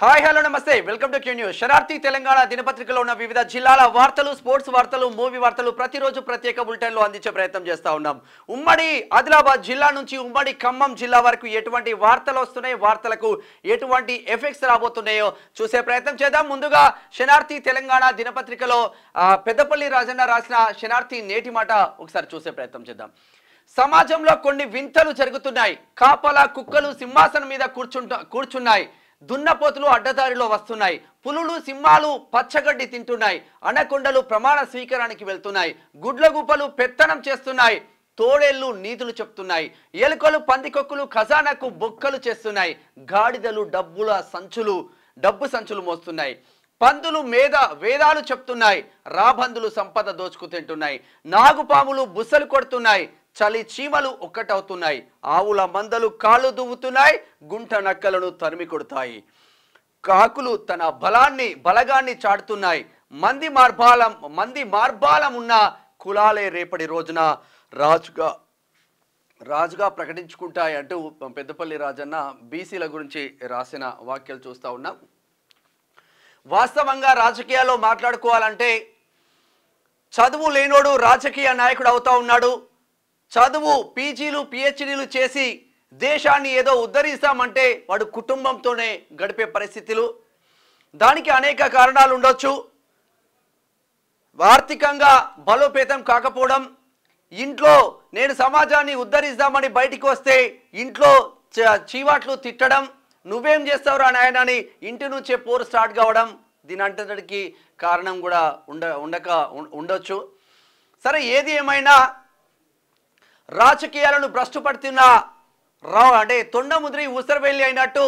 Hi hello నమస్తే welcome to Q news. శరార్థి తెలంగాణ దినపత్రికలో ఉన్న వివిధ జిల్లాల వార్తలు, స్పోర్ట్స్ వార్తలు, మూవీ వార్తలు ప్రతిరోజు ప్రత్యేక బులెటిన్లో అందించే ప్రయత్నం చేస్తూ ఉన్నాం. ఉమ్మడి ఆదిలాబాద్ జిల్లా నుంచి ఉమ్మడి ఖమ్మం జిల్లా వరకు ఎటువంటి వార్తలు వస్తున్నాయి, వార్తలకు ఎటువంటి ఎఫెక్ట్స్ రాబోతున్నాయో చూసే ప్రయత్నం చేద్దాం. ముందుగా శనార్థి తెలంగాణ దినపత్రికలో పెద్దపల్లి రాజన్న రాసిన శనార్థి నేటి మాట ఒకసారి చూసే ప్రయత్నం చేద్దాం. సమాజంలో కొన్ని వింతలు జరుగుతున్నాయి. కాపలా కుక్కలు సింహాసనం మీద కూర్చున్నాయి. దున్నపోతులు అడ్డదారిలో వస్తున్నాయి. పులులు సింహాలు పచ్చగడ్డి తింటున్నాయి. అనకొండలు ప్రమాణ స్వీకారానికి వెళ్తున్నాయి. గుడ్లగుప్పలు పెత్తనం చేస్తున్నాయి. తోడేళ్లు నీతులు చెప్తున్నాయి. ఎలుకలు పందికొక్కులు ఖజానాకు బొక్కలు చేస్తున్నాయి. గాడిదలు డబ్బు సంచులు మోస్తున్నాయి. పందులు వేదాలు చెప్తున్నాయి. రాబందులు సంపద దోచుకు తింటున్నాయి. నాగుపాములు బుసలు కొడుతున్నాయి. చలి చీమలు ఒక్కటవుతున్నాయి. ఆవుల మందలు కాళ్ళు దువ్వుతున్నాయి. గుంట నక్కలను తరిమి కొడతాయి. కాకులు తన బలగాన్ని చాటుతున్నాయి. మంది మార్బాలం ఉన్న కులాలే రేపటి రోజున రాజుగా ప్రకటించుకుంటాయి అంటూ పెద్దపల్లి రాజన్న బీసీల గురించి రాసిన వాక్యాలు చూస్తూ ఉన్నాం. వాస్తవంగా రాజకీయాల్లో మాట్లాడుకోవాలంటే చదువు లేనోడు రాజకీయ నాయకుడు అవుతా ఉన్నాడు. చదువు పీజీలు పిహెచ్డీలు చేసి దేశాన్ని ఏదో ఉద్ధరిస్తామంటే వాడు కుటుంబంతోనే గడిపే పరిస్థితులు. దానికి అనేక కారణాలు ఉండొచ్చు. ఆర్థికంగా బలోపేతం కాకపోవడం, ఇంట్లో నేను సమాజాన్ని ఉద్ధరిస్తామని బయటికి వస్తే ఇంట్లో చీవాట్లు తిట్టడం, నువ్వేం చేస్తావురా నాయనని ఇంటి నుంచే పోరు స్టార్ట్ కావడం, దీని అంతటికి కారణం కూడా ఉండొచ్చు. సరే, ఏది ఏమైనా రాజకీయాలను భ్రష్టు పడుతున్న అంటే తొండముద్రి ఉసరవెల్లి అయినట్టు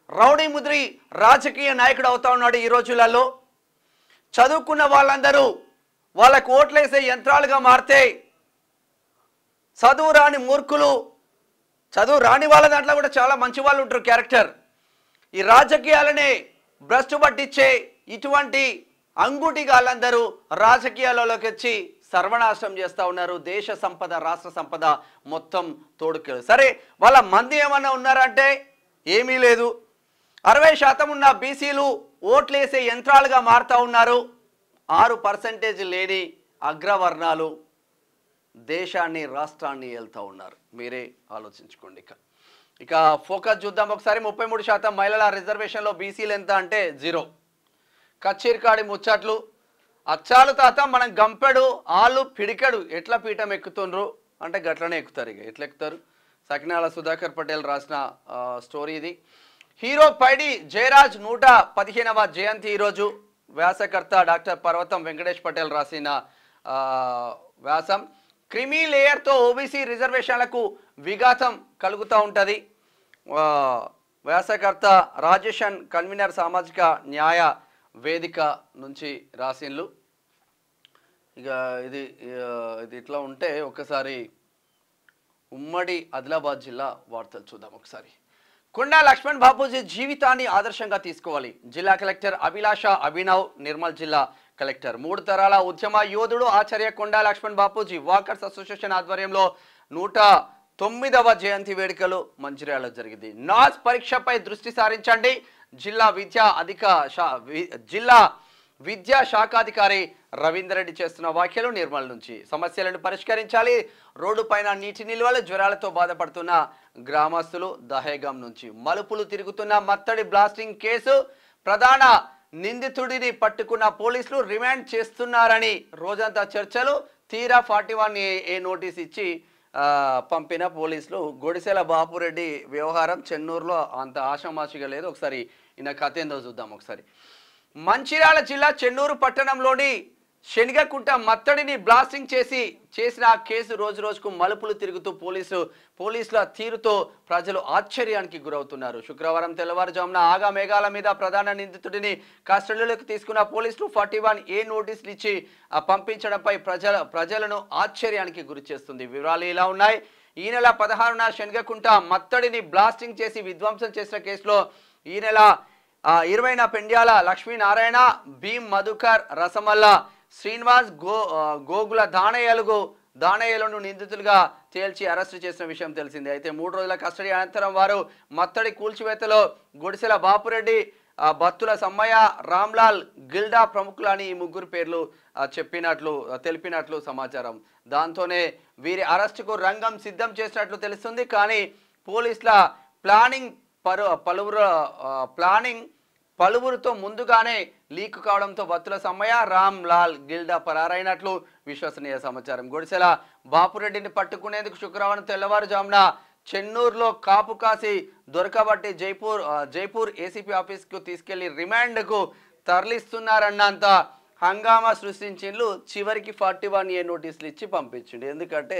రౌడీ ముద్రి రాజకీయ నాయకుడు అవుతా ఉన్నాడు ఈ రోజులలో. చదువుకున్న వాళ్ళందరూ వాళ్ళకు ఓట్లేసే యంత్రాలుగా మారితే చదువు రాని మూర్ఖులు, చదువు రాని వాళ్ళ దాంట్లో కూడా చాలా మంచి వాళ్ళు ఉంటారు క్యారెక్టర్. ఈ రాజకీయాలనే భ్రష్టు పట్టించే ఇటువంటి అంగుటిగాళ్ళందరూ రాజకీయాలలోకి వచ్చి సర్వనాశనం చేస్తూ ఉన్నారు. దేశ సంపద, రాష్ట్ర సంపద మొత్తం తోడుకెళ్ళి. సరే, వాళ్ళ మంది ఏమన్నా ఉన్నారంటే ఏమీ లేదు. 60% ఉన్న బీసీలు ఓట్లేసే యంత్రాలుగా మారుతూ ఉన్నారు. 6% లేని అగ్రవర్ణాలు దేశాన్ని, రాష్ట్రాన్ని వెళ్తూ ఉన్నారు. మీరే ఆలోచించుకోండి. ఇక ఫోకస్ చూద్దాం ఒకసారి. 33% మహిళల రిజర్వేషన్లో బీసీలు ఎంత అంటే 0. కచ్చేరికాడి ముచ్చట్లు. అచ్చాలు తాత మనం గంపెడు ఆలు పిడికెడు ఎట్లా పీఠం ఎక్కుతుండ్రు అంటే గట్లనే ఎక్కుతారు. ఇక ఎట్లా ఎక్కుతారు? సకినాల సుధాకర్ పటేల్ రాసిన స్టోరీ ఇది. హీరో పైడి జయరాజ్ 115వ జయంతి ఈరోజు. వ్యాసకర్త డాక్టర్ పర్వతం వెంకటేష్ పటేల్ రాసిన వ్యాసం. క్రిమీ లేయర్తో ఓబీసీ రిజర్వేషన్లకు విఘాతం కలుగుతూ ఉంటుంది. వ్యాసకర్త రాజేషన్, కన్వీనర్ సామాజిక న్యాయ వేదిక నుంచి రాసిన్లు. ఇక ఇది ఇట్లా ఉంటే ఒకసారి ఉమ్మడి ఆదిలాబాద్ జిల్లా వార్తలు చూద్దాం ఒకసారి. కొండా లక్ష్మణ్ బాపూజీ జీవితాన్ని ఆదర్శంగా తీసుకోవాలి. జిల్లా కలెక్టర్ అభిలాష అభినవ్ నిర్మల్ జిల్లా కలెక్టర్. 3 తరాల ఉద్యమ యోధుడు ఆచార్య కొండా లక్ష్మణ్ బాపూజీ వాకర్స్ అసోసియేషన్ ఆధ్వర్యంలో 109వ జయంతి వేడుకలు మంచిర్యాలలో జరిగింది. నాస్ పరీక్షపై దృష్టి సారించండి. జిల్లా విద్యా శాఖాధికారి రవీందర్ రెడ్డి చేస్తున్న వ్యాఖ్యలు నిర్మల్ నుంచి. సమస్యలను పరిష్కరించాలి. రోడ్డు పైన నీటి నిల్వలు, జ్వరాలతో బాధపడుతున్న గ్రామస్తులు దహేగం నుంచి. మలుపులు తిరుగుతున్న మత్తడి బ్లాస్టింగ్ కేసు. ప్రధాన నిందితుడిని పట్టుకున్న పోలీసులు రిమాండ్ చేస్తున్నారని రోజంతా చర్చలు. తీరా 41A నోటీస్ ఇచ్చి పంపిన పోలీసులు. గొడిసెల బాపురెడ్డి వ్యవహారం చెన్నూరులో అంత ఆషామాషిగా లేదు. ఒకసారి ఈయన కథ ఏందో చూద్దాం ఒకసారి. మంచిర్యాల జిల్లా చెన్నూరు పట్టణంలోని శనిగకుంట మత్తడిని బ్లాస్టింగ్ చేసిన కేసు రోజు రోజుకు మలుపులు తిరుగుతూ పోలీసుల తీరుతో ప్రజలు ఆశ్చర్యానికి గురవుతున్నారు. శుక్రవారం తెల్లవారుజామున ఆగా మేఘాల మీద ప్రధాన నిందితుడిని కస్టడీలోకి తీసుకున్న పోలీసులు 41A నోటీసులు ఇచ్చి పంపించడంపై ప్రజలను ఆశ్చర్యానికి గురి చేస్తుంది. వివరాలు ఇలా ఉన్నాయి. ఈ నెల 16న శనిగకుంట మత్తడిని బ్లాస్టింగ్ చేసి విధ్వంసం చేసిన కేసులో ఈ నెల 20న పెండ్యాల లక్ష్మీనారాయణ, భీం మధుకర్, రసమల్ల శ్రీనివాస్, గోగుల దానయ్యలను నిందితులుగా తేల్చి అరెస్టు చేసిన విషయం తెలిసిందే. అయితే 3 రోజుల కస్టడీ అనంతరం వారు మత్తడి కూల్చివేతలో గుడిసెల బాపురెడ్డి బత్తుల సమ్మయ్య, రామ్లాల్, గిల్డా ప్రముఖులని ఈ ముగ్గురు పేర్లు తెలిపినట్లు సమాచారం. దాంతోనే వీరి అరెస్టుకు రంగం సిద్ధం చేసినట్లు తెలుస్తుంది. కానీ పోలీసుల పలువురితో ముందుగానే లీక్ కావడంతో బత్తుల సమ్మయ్య, రామ్లాల్, గిల్డా పరారైనట్లు విశ్వసనీయ సమాచారం. గుడిసెల బాపురెడ్డిని పట్టుకునేందుకు శుక్రవారం తెల్లవారుజామున చెన్నూరులో కాపు కాసి దొరకబట్టి జైపూర్ ఏసీపీ ఆఫీస్కు తీసుకెళ్లి రిమాండ్కు తరలిస్తున్నారన్నంత హంగామా సృష్టించిండ్లు. చివరికి 41A నోటీసులు ఇచ్చి పంపించిండు. ఎందుకంటే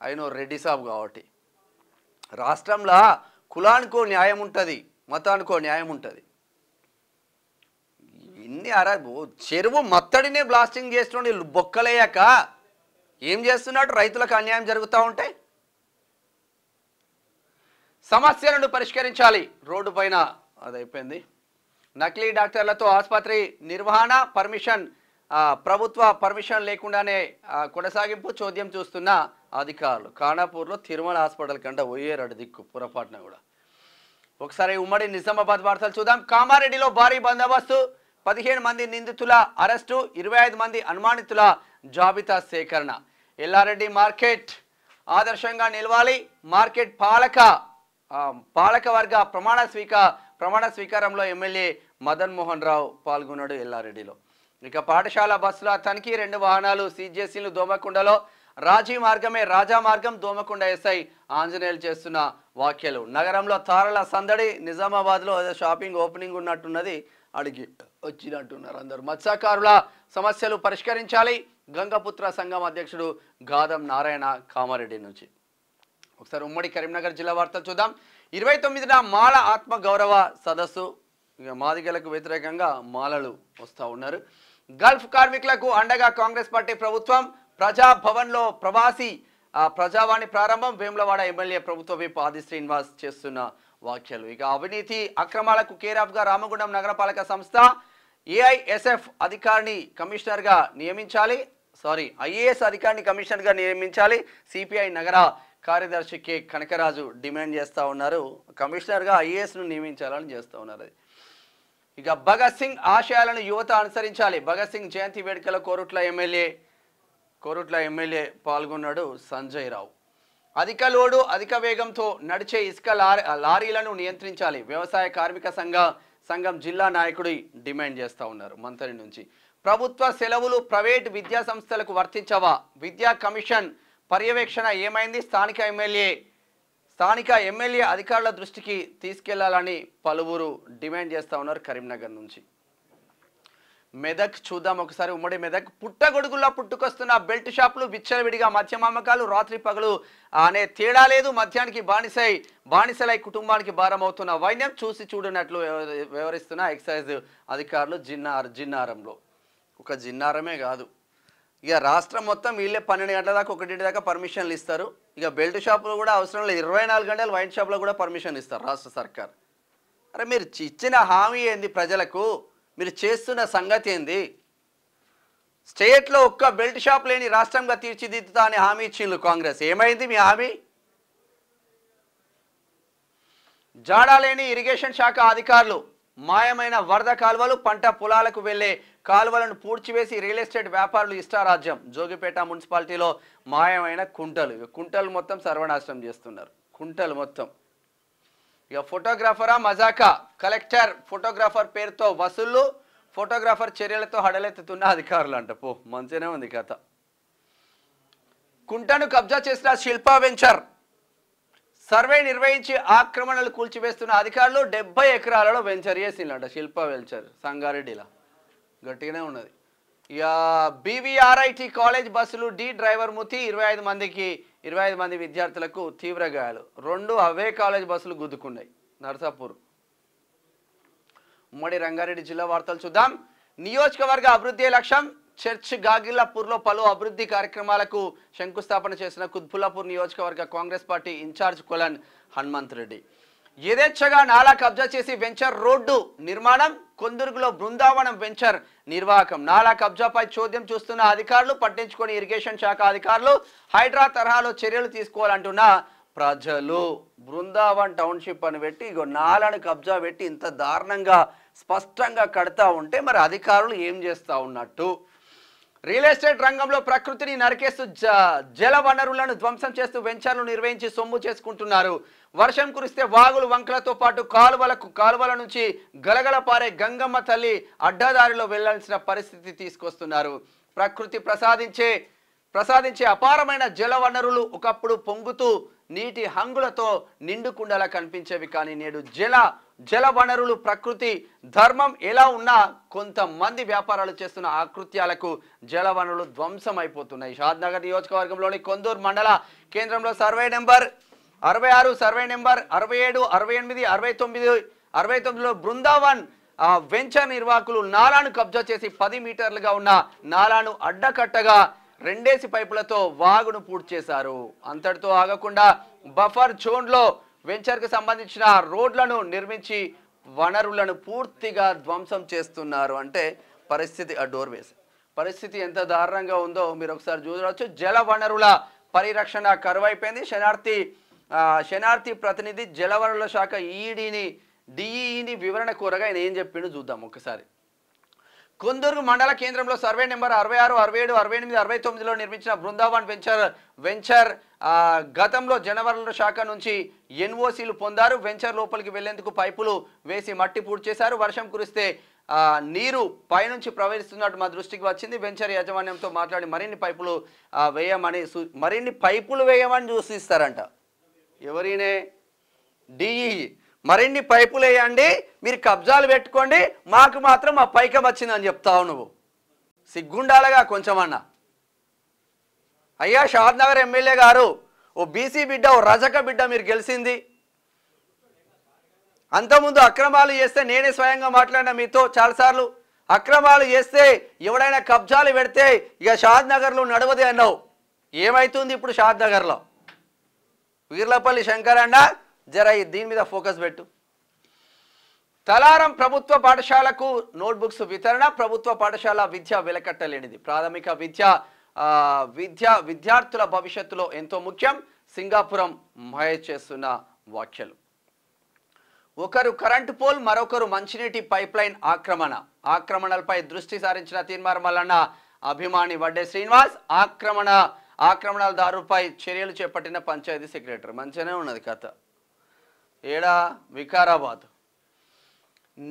ఆయన రెడ్డి సాబ్ కాబట్టి. రాష్ట్రంలో కులానికో న్యాయం ఉంటుంది, మతానికో న్యాయం ఉంటుంది. ఇన్ని చెరువు మత్తడినే బ్లాస్టింగ్ చేస్తుండే బొక్కలేయాక ఏం చేస్తున్నాడు? రైతులకు అన్యాయం జరుగుతూ ఉంటే సమస్యలను పరిష్కరించాలి. రోడ్డు పైన అదైపోయింది. నకిలీ డాక్టర్లతో ఆసుపత్రి నిర్వహణ ప్రభుత్వ పర్మిషన్ లేకుండానే కొనసాగింపు చోద్యం చూస్తున్న అధికారులు. ఖానాపూర్లో తిరుమల హాస్పిటల్ కంటే పోయేరాడు దిక్కు పొరపాటున కూడా. ఒకసారి ఉమ్మడి నిజామాబాద్ వార్తలు చూద్దాం. కామారెడ్డిలో భారీ బందోబస్తు, 15 మంది నిందితుల అరెస్టు, 25 మంది అనుమానితుల జాబితా సేకరణ. ఎల్లారెడ్డి మార్కెట్ ఆదర్శంగా నిలవాలి. మార్కెట్ పాలకవర్గ ప్రమాణ స్వీకారంలో ఎమ్మెల్యే మదన్ మోహన్ రావు పాల్గొన్నాడు ఎల్లారెడ్డిలో. ఇక పాఠశాల బస్సుల తనిఖీ, 2 వాహనాలు సీజేసీలు దోమకొండలో. రాజీ మార్గమే రాజా మార్గం, దోమకొండ ఎస్ఐ ఆంజనేయులు చేస్తున్న వ్యాఖ్యలు. నగరంలో తారల సందడి, నిజామాబాద్లో షాపింగ్ ఓపెనింగ్ ఉన్నట్టున్నది, అడిగి వచ్చినట్టున్నారు అందరూ. మత్స్యకారుల సమస్యలు పరిష్కరించాలి. గంగపుత్ర సంఘం అధ్యక్షుడు గాదం నారాయణ కామారెడ్డి నుంచి. ఒకసారి ఉమ్మడి కరీంనగర్ జిల్లా వార్తలు చూద్దాం. 29న మాల ఆత్మ గౌరవ సదస్సు. ఇక మాదిగలకు వ్యతిరేకంగా మాలలు వస్తూ ఉన్నారు. గల్ఫ్ కార్మికులకు అండగా కాంగ్రెస్ పార్టీ ప్రభుత్వం. ప్రజాభవన్లో ప్రజావాణి ప్రారంభం. వేములవాడ ఎమ్మెల్యే ప్రభుత్వ విప్ ఆది శ్రీనివాస్ చేస్తున్న వ్యాఖ్యలు. ఇక అవినీతి అక్రమాలకు కేరాఫ్గా రామగుండం నగరపాలక సంస్థ ఏఐఎస్ఎఫ్ అధికారిని కమిషనర్గా నియమించాలి. ఐఏఎస్ అధికారిని కమిషనర్గా నియమించాలి. సిపిఐ నగర కార్యదర్శి కె కనకరాజు డిమాండ్ చేస్తూ ఉన్నారు. కమిషనర్గా ఐఏఎస్ను నియమించాలని చేస్తూ ఉన్నారు. ఇక భగత్ సింగ్ ఆశయాలను యువత అనుసరించాలి. భగత్ సింగ్ జయంతి వేడుకల కోరుట్ల ఎమ్మెల్యే పాల్గొన్నాడు సంజయ్ రావు. అధిక లోడు అధిక వేగంతో నడిచే ఇసుక లారీలను నియంత్రించాలి. వ్యవసాయ కార్మిక సంఘం జిల్లా నాయకుడి డిమాండ్ చేస్తూ ఉన్నారు మంత్రి నుంచి. ప్రభుత్వ సెలవులు ప్రైవేట్ విద్యా సంస్థలకు వర్తించవా? విద్యా కమిషన్ పర్యవేక్షణ ఏమైంది? స్థానిక ఎమ్మెల్యే అధికారుల దృష్టికి తీసుకెళ్లాలని పలువురు డిమాండ్ చేస్తూ ఉన్నారు కరీంనగర్ నుంచి. మెదక్ చూద్దాం ఒకసారి. ఉమ్మడి మెదక్ పుట్టగొడుగుల్లో పుట్టుకొస్తున్న బెల్ట్ షాపులు, విచ్చలవిడిగా మద్యం అమ్మకాలు, రాత్రి పగలు అనే తేడా లేదు. మద్యానికి బానిసలై కుటుంబానికి భారం అవుతున్న వైద్యం చూసి చూడనట్లు వ్యవహరిస్తున్న ఎక్సైజ్ అధికారులు జిన్నారంలో. ఒక జిన్నారమే కాదు, ఇక రాష్ట్రం మొత్తం వీళ్ళే 12 గంటల దాకా 1 దాకా పర్మిషన్లు ఇస్తారు. ఇక బెల్ట్ షాపులు కూడా అవసరం లేదు, 24 గంటలు వైన్ షాపులో కూడా పర్మిషన్ ఇస్తారు రాష్ట్ర సర్కార్. అరే మీరు ఇచ్చిన హామీ ఏంది ప్రజలకు? మీరు చేస్తున్న సంగతి ఏంది? స్టేట్లో ఒక్క బెల్ట్ షాప్ లేని రాష్ట్రంగా తీర్చిదిద్దుతా అని హామీ ఇచ్చిండ్రు కాంగ్రెస్. ఏమైంది మీ హామీ? జాడాలేని ఇరిగేషన్ శాఖ అధికారులు. మాయమైన వరద కాలువలు, పంట పొలాలకు వెళ్లే కాలువలను పూడ్చివేసి రియల్ ఎస్టేట్ వ్యాపారులు ఇష్టారాజ్యం. జోగిపేట మున్సిపాలిటీలో మాయమైన కుంటలు మొత్తం సర్వనాశనం చేస్తున్నారు. కుంటలు మొత్తం. ఇక ఫోటోగ్రాఫరా మజాకా? కలెక్టర్ ఫోటోగ్రాఫర్ పేరుతో వసూళ్లు, ఫోటోగ్రాఫర్ చర్యలతో హడలెత్తుతున్న అధికారులు అంట. మంచిగానే ఉంది కథ. కుంటను కబ్జా చేసిన శిల్పా వెంచర్. సర్వే నిర్వహించి ఆక్రమణలు కూల్చివేస్తున్న అధికారులు. 70 ఎకరాలలో వెంచర్ చేసిందంట శిల్పా వెంచర్ సంగారెడ్డిలా. గట్టిగానే ఉన్నది. ఇక బీవీఆర్ఐటి కాలేజ్ బస్సులు డి డ్రైవర్ మృతి. 25 మంది విద్యార్థులకు తీవ్ర గాయాలు. 2 అవే కాలేజ్ బస్సులు గుద్దుకున్నాయి నర్సాపూర్. ఉమ్మడి రంగారెడ్డి జిల్లా వార్తలు చూద్దాం. నియోజకవర్గ అభివృద్ధి లక్ష్యం. చర్చ్ గాగిల్లాపూర్లో పలు అభివృద్ధి కార్యక్రమాలకు శంకుస్థాపన చేసిన కుత్బుల్లాపూర్ నియోజకవర్గ కాంగ్రెస్ పార్టీ ఇన్ఛార్జ్ కొలన్ హనుమంత్ రెడ్డి. యథేచ్ఛగా నాలా కబ్జా చేసి వెంచర్ రోడ్డు నిర్మాణం. కొందుర్గులో బృందావనం వెంచర్ నిర్వాహకం. నాలా కబ్జాపై చోద్యం చూస్తున్న అధికారులు, పట్టించుకొని ఇరిగేషన్ శాఖ అధికారులు హైడ్రా తరహాలో చర్యలు తీసుకోవాలంటున్న ప్రజలు. బృందావన్ టౌన్షిప్ అని పెట్టి ఇగో నాలను కబ్జా పెట్టి ఇంత దారుణంగా స్పష్టంగా కడతా ఉంటే మరి అధికారులు ఏం చేస్తూ ఉన్నట్టు? రియల్ ఎస్టేట్ రంగంలో ప్రకృతిని నరికేస్తూ జల వనరులను ధ్వంసం చేస్తూ వెంచర్లు నిర్వహించి సొమ్ము చేసుకుంటున్నారు. వర్షం కురిస్తే వాగులు వంకలతో పాటు కాలువల నుంచి గలగల పారే గంగమ్మ తల్లి అడ్డదారిలో వెళ్లాల్సిన పరిస్థితి తీసుకొస్తున్నారు. ప్రకృతి ప్రసాదించే అపారమైన జల వనరులు ఒకప్పుడు పొంగుతూ నీటి హంగులతో నిండుకుండలా కనిపించేవి. కానీ నేడు జల వనరులు ప్రకృతి ధర్మం ఎలా ఉన్నా కొంతమంది వ్యాపారాలు చేస్తున్న ఆకృత్యాలకు జల వనరులు ధ్వంసం అయిపోతున్నాయి. షాద్నగర్ నియోజకవర్గంలోని కొందూరు మండల కేంద్రంలో సర్వే నెంబర్ 66, సర్వే నెంబర్ 67, 68, 69లో బృందావన్ వెంచర్ నిర్వాహకులు నాలాను కబ్జా చేసి 10 మీటర్లుగా ఉన్న నాలాను అడ్డకట్టగా 2 పైపులతో వాగును పూర్తి చేశారు. అంతటితో ఆగకుండా బఫర్ జోన్లో వెంచర్కు సంబంధించిన రోడ్లను నిర్మించి వనరులను పూర్తిగా ధ్వంసం చేస్తున్నారు. అంటే పరిస్థితి పరిస్థితి ఎంత దారుణంగా ఉందో మీరు ఒకసారి చూడవచ్చు. జల వనరుల పరిరక్షణ కరువైపోయింది. శనార్థి ప్రతినిధి జలవనరుల శాఖ డిఈని వివరణ కోరగా ఆయన ఏం చెప్పిండు చూద్దాం ఒకసారి. కొందూరు మండల కేంద్రంలో సర్వే నెంబర్ 66, 67, 68, 69లో నిర్మించిన బృందావన్ వెంచర్ గతంలో జలవనరుల శాఖ నుంచి ఎన్ఓసీలు పొందారు. వెంచర్ లోపలికి వెళ్లేందుకు పైపులు వేసి మట్టి పూర్తి చేశారు. వర్షం కురిస్తే నీరు పైనుంచి ప్రవహిస్తున్నట్టు మా దృష్టికి వచ్చింది. వెంచర్ యాజమాన్యంతో మాట్లాడి మరిన్ని పైపులు వేయమని సూచిస్తారంట. ఎవరినే? డిఈ. మరిన్ని పైపులు వేయండి, మీరు కబ్జాలు పెట్టుకోండి, మాకు మాత్రం ఆ పైకం వచ్చిందని చెప్తావు. నువ్వు సిగ్గుండాలగా కొంచెమన్నా. అయ్యా షాద్నగర్ ఎమ్మెల్యే గారు, ఓ బీసీ బిడ్డ, ఓ రజక బిడ్డ మీరు గెలిచింది. అంతకుముందు అక్రమాలు చేస్తే నేనే స్వయంగా మాట్లాడినా మీతో చాలాసార్లు. అక్రమాలు చేస్తే ఎవడైనా కబ్జాలు పెడితే ఇక షాద్నగర్లో నడవదే అన్నావు. ఏమవుతుంది ఇప్పుడు షాద్నగర్లో? వీర్లపల్లి శంకరన్న జర దీని మీద ఫోకస్ పెట్టు. తలారం ప్రభుత్వ పాఠశాలకు నోట్బుక్స్ వితరణ. ప్రభుత్వ పాఠశాల విద్య వెలకట్టలేనిది. ప్రాథమిక విద్యార్థుల భవిష్యత్తులో ఎంతో ముఖ్యం. సింగాపురం మహేష్ చేస్తున్న వ్యాఖ్యలు. ఒకరు కరెంటు పోల్, మరొకరు మంచినీటి పైప్ లైన్ ఆక్రమణలపై దృష్టి సారించిన తీర్మార్ మల్లన్న అభిమాని వడ్డే శ్రీనివాస్. ఆక్రమణదారుపై చర్యలు చేపట్టిన పంచాయతీ సెక్రటరీ. మంచిగానే ఉన్నది కథ. ఏడా వికారాబాద్.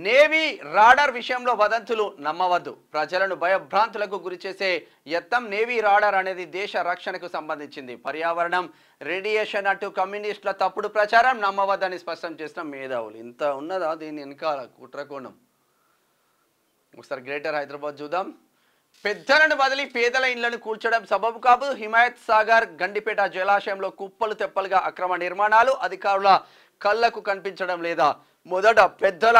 నేవీ రాడార్ విషయంలో వదంతులు నమ్మవద్దు. ప్రజలను భయభ్రాంతులకు గురిచేసే యత్నం. నేవీ రాడార్ అనేది దేశ రక్షణకు సంబంధించింది. పర్యావరణం, రేడియేషన్ అంటూ కమ్యూనిస్టుల తప్పుడు ప్రచారం నమ్మవద్దని స్పష్టం చేసిన మేధావులు. ఇంత ఉన్నదా దీని వెనకాల కుట్రకోణం? ఒకసారి గ్రేటర్ హైదరాబాద్ చూద్దాం. పెద్దలను వదిలి పేదల ఇళ్లను కూల్చడం సబబు కాదు. హిమాయత్ సాగర్ గండిపేట జలాశయంలో కుప్పలు తెప్పలుగా అక్రమ నిర్మాణాలు. అధికారుల కళ్ళకు కనిపించడం లేదా? మొదట పెద్దల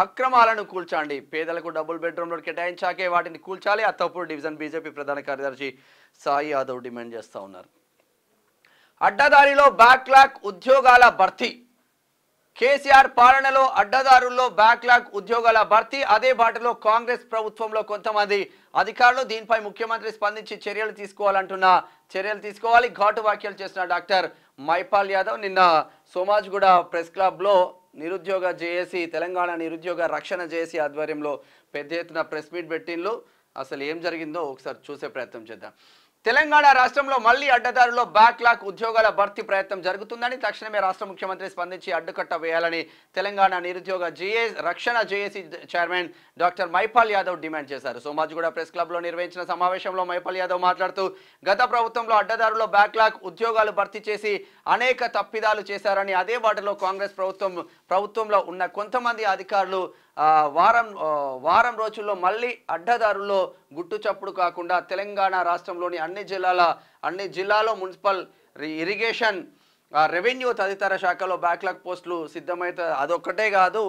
అక్రమాలను కూల్చండి. పేదలకు డబుల్ బెడ్రూమ్లు కేటాయించాకే వాటిని కూల్చాలి. అత్తపూర్ డివిజన్ బీజేపీ ప్రధాన కార్యదర్శి సాయి యాదవ్ డిమాండ్ చేస్తూ ఉన్నారు. అడ్డదారిలో బ్యాక్లాగ్ ఉద్యోగాల భర్తీ. కేసీఆర్ పాలనలో అడ్డదారుల్లో బ్యాక్లాగ్ ఉద్యోగాల భర్తీ. అదే బాటలో కాంగ్రెస్ ప్రభుత్వంలో కొంతమంది అధికారులు. దీనిపై ముఖ్యమంత్రి స్పందించి చర్యలు తీసుకోవాలి. ఘాటు వ్యాఖ్యలు చేసిన డాక్టర్ మైపాల్ యాదవ్ నిన్న సోమాజ్గూడ ప్రెస్ క్లబ్లో నిరుద్యోగ జేఏసీ, తెలంగాణ నిరుద్యోగ రక్షణ జేఏసీ ఆధ్వర్యంలో పెద్ద ఎత్తున ప్రెస్ మీట్ పెట్టిండ్లు. అసలు ఏం జరిగిందో ఒకసారి చూసే ప్రయత్నం చేద్దాం. తెలంగాణ రాష్ట్రంలో మళ్లీ అడ్డదారులో బ్యాక్లాగ్ ఉద్యోగాల భర్తీ ప్రయత్నం జరుగుతుందని తక్షణమే రాష్ట్ర ముఖ్యమంత్రి స్పందించి అడ్డుకట్ట వేయాలని తెలంగాణ నిరుద్యోగ రక్షణ JAC chairman doctor Mypal Yadav demand చేశారు. సోమాజిగూడ ప్రెస్ క్లబ్లో నిర్వహించిన సమావేశంలో మైపాల్ యాదవ్ మాట్లాడుతూ గత ప్రభుత్వంలో అడ్డదారులో బ్యాక్లాగ్ ఉద్యోగాలు భర్తీ చేసి అనేక తప్పిదాలు చేశారని, అదే బాటలో కాంగ్రెస్ ప్రభుత్వంలో ఉన్న కొంతమంది అధికారులు వారం రోజుల్లో మళ్ళీ అడ్డదారుల్లో గుట్టు చప్పుడు కాకుండా తెలంగాణ రాష్ట్రంలోని అన్ని జిల్లాలో మున్సిపల్, ఇరిగేషన్, రెవెన్యూ తదితర శాఖలో బ్యాక్లాగ్ పోస్టులు సిద్ధమైతే అదొక్కటే కాదు,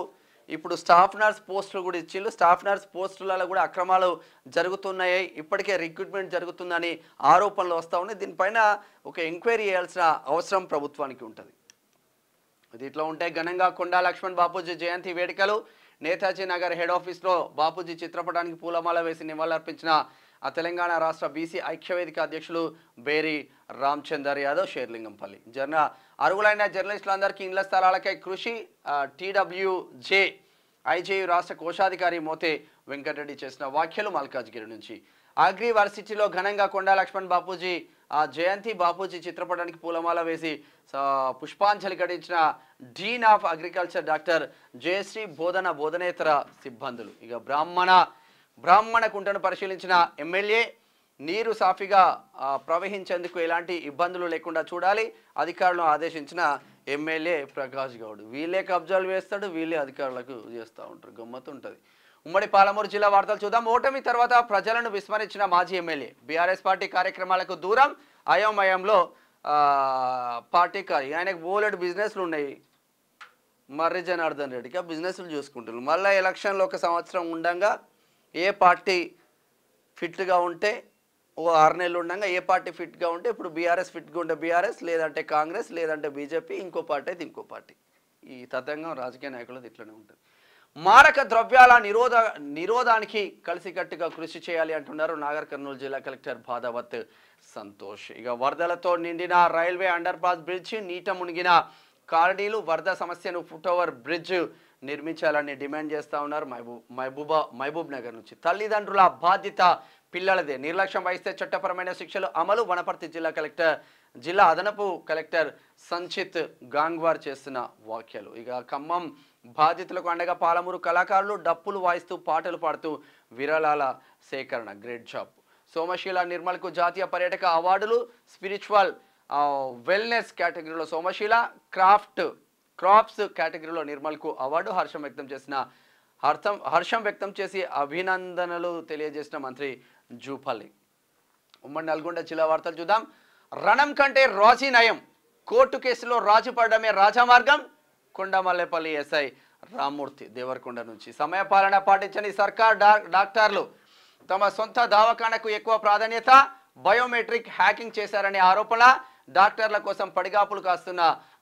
ఇప్పుడు స్టాఫ్ నర్స్ పోస్టులు కూడా ఇచ్చిళ్ళు. స్టాఫ్ నర్స్ పోస్టులలో కూడా అక్రమాలు జరుగుతున్నాయి. ఇప్పటికే రిక్రూట్మెంట్ జరుగుతుందని ఆరోపణలు వస్తూ ఉన్నాయి. దీనిపైన ఒక ఎంక్వైరీ చేయాల్సిన అవసరం ప్రభుత్వానికి ఉంటుంది. ఇది ఇట్లా ఉంటే ఘనంగా కొండా లక్ష్మణ్ బాపూజీ జయంతి వేడుకలు. నేతాజీ నగర్ హెడ్ ఆఫీస్లో బాపూజీ చిత్రపటానికి పూలమాల వేసి నివాళులర్పించిన తెలంగాణ రాష్ట్ర బీసీ ఐక్యవేదిక అధ్యక్షులు బేరి రామచందర్ యాదవ్, షేర్లింగంపల్లి. అర్హులైన జర్నలిస్టులందరికీ ఇండ్ల స్థలాలకై కృషి. TWJ ఐజేయు రాష్ట్ర కోశాధికారి మోతే వెంకటరెడ్డి చేసిన వ్యాఖ్యలు మల్కాజ్గిరి నుంచి. అగ్రి వర్సిటీలో ఘనంగా కొండా లక్ష్మణ్ బాపూజీ జయంతి బాపూజీ చిత్రపటానికి పూలమాల వేసి పుష్పాంజలి ఘటించిన dean of agriculture doctor Jayashree బోధనేతర సిబ్బందులు. ఇక బ్రాహ్మణ కుంటను పరిశీలించిన ఎమ్మెల్యే నీరు సాఫీగా ప్రవహించేందుకు ఎలాంటి ఇబ్బందులు లేకుండా చూడాలి అధికారులను ఆదేశించిన ఎమ్మెల్యే ప్రకాష్ గౌడ్. వీళ్ళే కబ్జాలు వేస్తాడు, వీళ్ళే అధికారులకు చేస్తూ ఉంటారు. గమ్మత్తు ఉంటుంది. ఉమ్మడి పాలమూరు జిల్లా వార్తలు చూద్దాం. ఓటమి తర్వాత ప్రజలను విస్మరించిన మాజీ ఎమ్మెల్యే బీఆర్ఎస్ పార్టీ కార్యక్రమాలకు దూరం అయోమయంలో పార్టీ ఆయనకు బోలెడు బిజినెస్లు ఉన్నాయి. మర్రి జనార్దన్ రెడ్డికి ఆ బిజినెస్లు చూసుకుంటున్నారు. మళ్ళీ ఎలక్షన్లో 1 సంవత్సరం ఉండగా ఏ పార్టీ ఫిట్గా ఉంటే 6 నెలలు ఉండగా ఏ పార్టీ ఫిట్గా ఉంటే ఇప్పుడు బీఆర్ఎస్ ఫిట్గా ఉంటే బీఆర్ఎస్, లేదంటే కాంగ్రెస్, లేదంటే బీజేపీ, ఇంకో పార్టీ అయితే ఇంకో పార్టీ. ఈ తతంగం రాజకీయ నాయకులది ఇట్లనే ఉంటుంది. మారక ద్రవ్యాల నిరోధానికి కలిసికట్టుగా కృషి చేయాలి అంటున్నారు నాగర్ కర్నూలు జిల్లా కలెక్టర్ బాదావత్ సంతోష్. ఇక వరదలతో నిండిన రైల్వే అండర్ పాస్ బ్రిడ్జ్, నీట మునిగిన కాలనీలు, వరద సమస్యను ఫుట్ ఓవర్ బ్రిడ్జ్ నిర్మించాలని డిమాండ్ చేస్తూ ఉన్నారు మహబూబ్ నగర్ నుంచి. తల్లిదండ్రుల బాధ్యత పిల్లలదే, నిర్లక్ష్యం వహిస్తే చట్టపరమైన శిక్షలు అమలు. వనపర్తి జిల్లా అదనపు కలెక్టర్ సంచిత్ గాంగ్వార్ చేస్తున్న వ్యాఖ్యలు. ఇక ఖమ్మం బాధితులకు అండగా పాలమూరు కళాకారులు డప్పులు వాయిస్తూ పాటలు పాడుతూ విరాళాల సేకరణ. Great job. సోమశీల నిర్మల్కు జాతీయ పర్యాటక అవార్డులు. స్పిరిచువల్ వెల్నెస్ కేటగిరీలో సోమశీల, క్రాప్స్ కేటగిరీలో నిర్మల్కు అవార్డు. హర్షం వ్యక్తం చేసి అభినందనలు తెలియజేసిన మంత్రి జూపల్లి. ఉమ్మడి నల్గొండ జిల్లా వార్తలు చూద్దాం. రణం కంటే రాజీ నయం, కోర్టు కేసులో రాజీ పడడమే రాజమార్గం. కొండమల్లేపల్లి ఎస్ఐ రామ్మూర్తి దేవరకొండ నుంచి. సమయపాలన పాటించని సర్కార్ డాక్టర్లు తమ సొంత దవాఖానకు ఎక్కువ ప్రాధాన్యత. బయోమెట్రిక్ హ్యాకింగ్ చేశారనే ఆరోపణ. డాక్టర్ల కోసం పడిగాపులు కాస్తున్న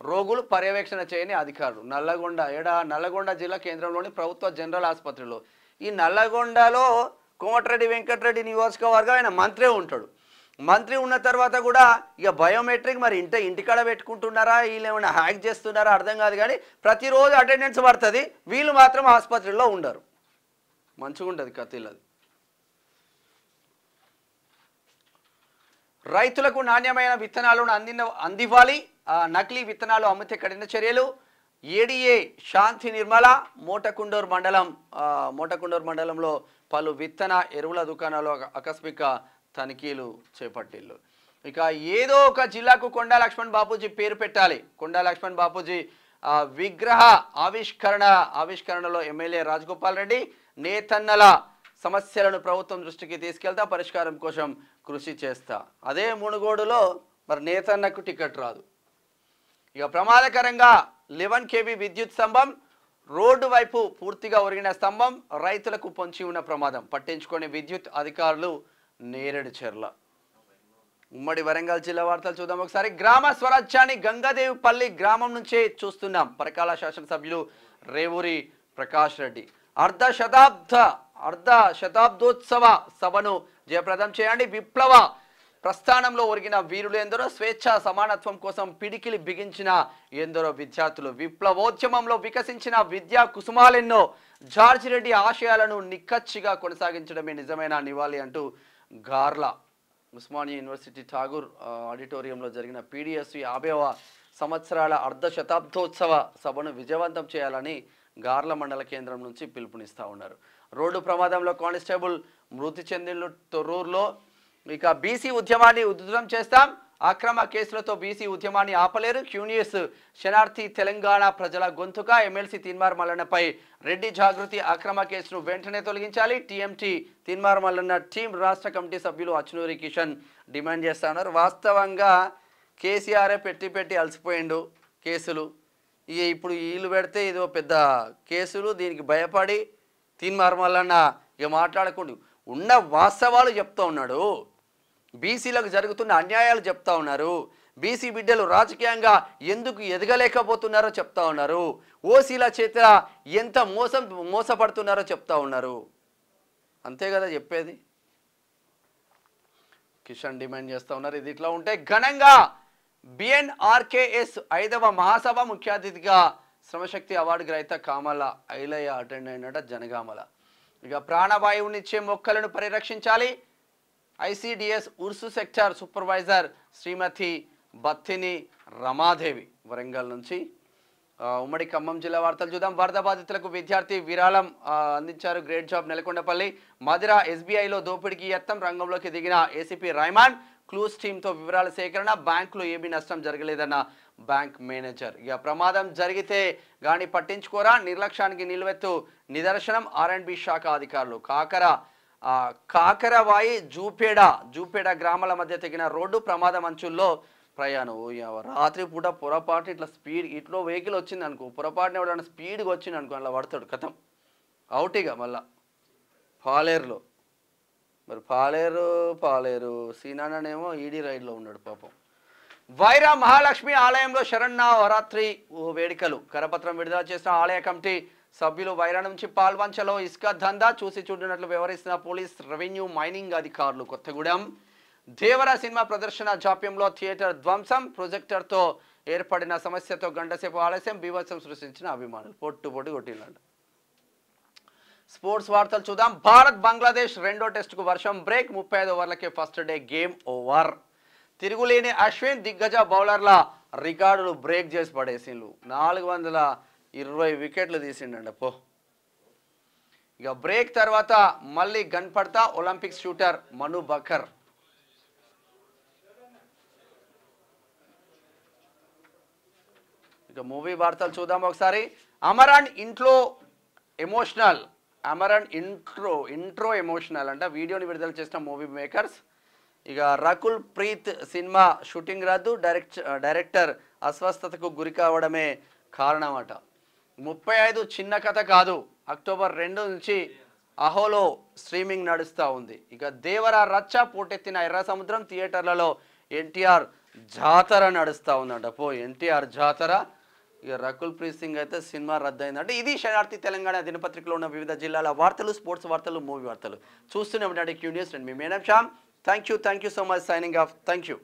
రోగులు, పర్యవేక్షణ చేయని అధికారులు. నల్లగొండ జిల్లా కేంద్రంలోని ప్రభుత్వ జనరల్ ఆసుపత్రిలో. ఈ నల్లగొండలో కోమటిరెడ్డి వెంకటరెడ్డి నియోజకవర్గం ఆయన మంత్రి ఉంటాడు. మంత్రి ఉన్న తర్వాత కూడా ఇక బయోమెట్రిక్ మరి ఇంటికాడ పెట్టుకుంటున్నారా, వీళ్ళు ఏమైనా హ్యాక్ చేస్తున్నారా అర్థం కాదు. కానీ ప్రతిరోజు అటెండెన్స్ పడుతుంది, వీళ్ళు మాత్రం ఆసుపత్రిలో ఉండరు. మంచిగా ఉంటుంది కథలది. రైతులకు నాణ్యమైన విత్తనాలను అందివ్వాలి. నకిలీ విత్తనాలు అమ్మితే కఠిన చర్యలు. ఏడీఏ శాంతి నిర్మల. మోటకుండూరు మండలంలో పలు విత్తన ఎరువుల దుకాణాలు ఆకస్మిక తనిఖీలు చేపట్టిల్లు. ఇక ఏదో ఒక జిల్లాకు కొండా లక్ష్మణ్ బాపూజీ పేరు పెట్టాలి. కొండా లక్ష్మణ్ బాపూజీ విగ్రహ ఆవిష్కరణలో ఎమ్మెల్యే రాజగోపాల్ రెడ్డి. నేతన్నల సమస్యలను ప్రభుత్వం దృష్టికి తీసుకెళ్తా, పరిష్కారం కోసం కృషి చేస్తా. అదే మునుగోడులో మరి నేతన్నకు టికెట్ రాదు. ఇక ప్రమాదకరంగా 11 kV విద్యుత్ స్తంభం. రోడ్డు వైపు పూర్తిగా ఒరిగిన స్తంభం. రైతులకు పొంచి ఉన్న ప్రమాదం. పట్టించుకొని విద్యుత్ అధికారులు నేరేడు చెర్ల. ఉమ్మడి వరంగల్ జిల్లా వార్తలు చూద్దాం ఒకసారి. గ్రామ స్వరాజ్యాన్ని గంగాదేవిపల్లి గ్రామం నుంచే చూస్తున్నాం. పరకాల శాసనసభ్యులు రేవూరి ప్రకాష్ రెడ్డి. అర్ధ శతాబ్దోత్సవ సభను జయప్రదం చేయండి. విప్లవ ప్రస్థానంలో ఒరిగిన వీరులు ఎందరో, స్వేచ్ఛ సమానత్వం కోసం పిడికిలి బిగించిన ఎందరో విద్యార్థులు, విప్లవోద్యమంలో వికసించిన విద్యా కుసుమాలెన్నో. జార్జి రెడ్డి ఆశయాలను నిక్కచ్చిగా కొనసాగించడమే నిజమైన నివాళి అంటూ గార్ల ఉస్మానియా యూనివర్సిటీ ఠాగూర్ ఆడిటోరియంలో జరిగిన PDSU 50వ సంవత్సరాల అర్ధ శతాబ్దోత్సవ సభను విజయవంతం చేయాలని గార్ల మండల కేంద్రం నుంచి పిలుపునిస్తూ ఉన్నారు. రోడ్డు ప్రమాదంలో కానిస్టేబుల్ మృతి చెందిన తొర్రూరులో. ఇక బీసీ ఉద్యమాన్ని ఉధృతం చేస్తాం. అక్రమ కేసులతో బీసీ ఉద్యమాన్ని ఆపలేరు. క్యూనియస్ శనార్థి తెలంగాణ ప్రజల గొంతుక. ఎమ్మెల్సీ తీన్మార్ మల్లన్నపై రెడ్డి జాగృతి. అక్రమ కేసును వెంటనే తొలగించాలి. TMT తీన్మార్ మల్లన్న టీం రాష్ట్ర కమిటీ సభ్యులు అచ్చునూరి కిషన్ డిమాండ్ చేస్తా ఉన్నారు. వాస్తవంగా కేసీఆర్ పెట్టి అలసిపోయిండు కేసులు. ఇప్పుడు వీళ్ళు పెడితే ఇదో పెద్ద కేసులు. దీనికి భయపడి తీన్మార్ మల్లన్న ఇక మాట్లాడకుండా ఉన్న వాస్తవాలు చెప్తా ఉన్నాడు. బీసీలకు జరుగుతున్న అన్యాయాలు చెప్తా ఉన్నారు. బీసీ బిడ్డలు రాజకీయంగా ఎందుకు ఎదగలేకపోతున్నారో చెప్తా ఉన్నారు. ఓసీల చేత ఎంత మోసపడుతున్నారో చెప్తా ఉన్నారు. అంతే కదా చెప్పేది. కిషన్ డిమాండ్ చేస్తూ ఉన్నారు. ఇది ఇట్లా ఉంటే ఘనంగా BNRKS 5వ మహాసభ ముఖ్య అతిథిగా శ్రమశక్తి అవార్డు గ్రహీత కామల ఐలయ్య అటెండ్ అయినట జనగామల. ఇక ప్రాణవాయువునిచ్చే మొక్కలను పరిరక్షించాలి. ఐసిడిఎస్ ఉర్సు సెక్టర్ సూపర్వైజర్ శ్రీమతి బత్తిని రమాదేవి వరంగల్ నుంచి. ఉమ్మడి ఖమ్మం జిల్లా వార్తలు చూద్దాం. వరద బాధితులకు విద్యార్థి విరాళం అందించారు. Great job Nelakondapalli. మధిర ఎస్బీఐలో దోపిడీకి యత్నం, రంగంలోకి దిగిన ఏసీపీ రైమాన్. క్లూస్ టీంతో వివరాల సేకరణ. బ్యాంకులో ఏమీ నష్టం జరగలేదన్న బ్యాంక్ మేనేజర్. ఇక ప్రమాదం జరిగితే గాని పట్టించుకోరా, నిర్లక్ష్యానికి నిలువెత్తు నిదర్శనం R&B శాఖ అధికారులు. కాకరవాయి జూపేడ గ్రామాల మధ్య తెగిన రోడ్డు, ప్రమాదం అంచుల్లో ప్రయాణం. రాత్రి పూట పొరపాటు ఇట్లా స్పీడ్ ఇట్లో వెహికల్ వచ్చింది అనుకో, పొరపాటున ఎవడన్నా స్పీడ్గా వచ్చింది అనుకో, అలా పడతాడు, కథం అవుటిగా. మళ్ళా పాలేరులో మరి పాలేరు సీనానేమో ఈడీ రైడ్లో ఉన్నాడు పాపం. వైరా మహాలక్ష్మి ఆలయంలో శరన్నవరాత్రి వేడుకలు. కరపత్రం విడుదల చేసిన ఆలయ కమిటీ సభ్యులు. వైరా నుంచి పాల్వంచలో ఇసుక దందా చూసి చూడనట్లు వ్యవహరిస్తున్న పోలీస్, రెవెన్యూ, మైనింగ్ అధికారులు. కొత్తగూడెం దేవర సినిమా ప్రదర్శన జాప్యంలో థియేటర్ ధ్వంసం. ప్రొజెక్టర్తో ఏర్పడిన సమస్యతో గంటసేపు ఆలస్యం, బీభత్సం సృష్టించిన అభిమానులు. పొట్టు కొట్టిందంట. స్పోర్ట్స్ వార్తలు చూద్దాం. భారత్ బంగ్లాదేశ్ రెండో టెస్టుకు వర్షం బ్రేక్. 35 ఓవర్లకే ఫస్ట్ డే గేమ్ ఓవర్. తిరుగులేని అశ్విన్, దిగ్గజ బౌలర్ల రికార్డులు బ్రేక్ చేసి పడేసిండ్రు. 420 వికెట్లు తీసిండ పో. ఇక బ్రేక్ తర్వాత మళ్ళీ గన్పడతా ఒలింపిక్ షూటర్ మను బకర్. ఇక మూవీ వార్తలు చూద్దాం ఒకసారి. అమరన్ ఇంట్రో ఎమోషనల్ అంట. వీడియోని విడుదల చేసిన మూవీ మేకర్స్. ఇక రకుల్ ప్రీత్ సినిమా షూటింగ్ రద్దు. డైరెక్టర్ అస్వస్థతకు గురి కావడమే కారణమట. 35 చిన్న కథ కాదు. అక్టోబర్ 2 నుంచి అహోలో స్ట్రీమింగ్ నడుస్తూ ఉంది. ఇక దేవర రచ్చ పోటెత్తిన ఎర్ర సముద్రం. థియేటర్లలో ఎన్టీఆర్ జాతర నడుస్తూ ఉందంట పో. ఎన్టీఆర్ జాతర. ఇక రకుల్ ప్రీత్ సింగ్ అయితే సినిమా రద్దయిందంటే. ఇది శనార్థి తెలంగాణ దినపత్రికలో ఉన్న వివిధ జిల్లాల వార్తలు, స్పోర్ట్స్ వార్తలు, మూవీ వార్తలు. చూస్తూనే ఉండండి Q News. And me madam Shyam. Thank you so much. Signing off. Thank you.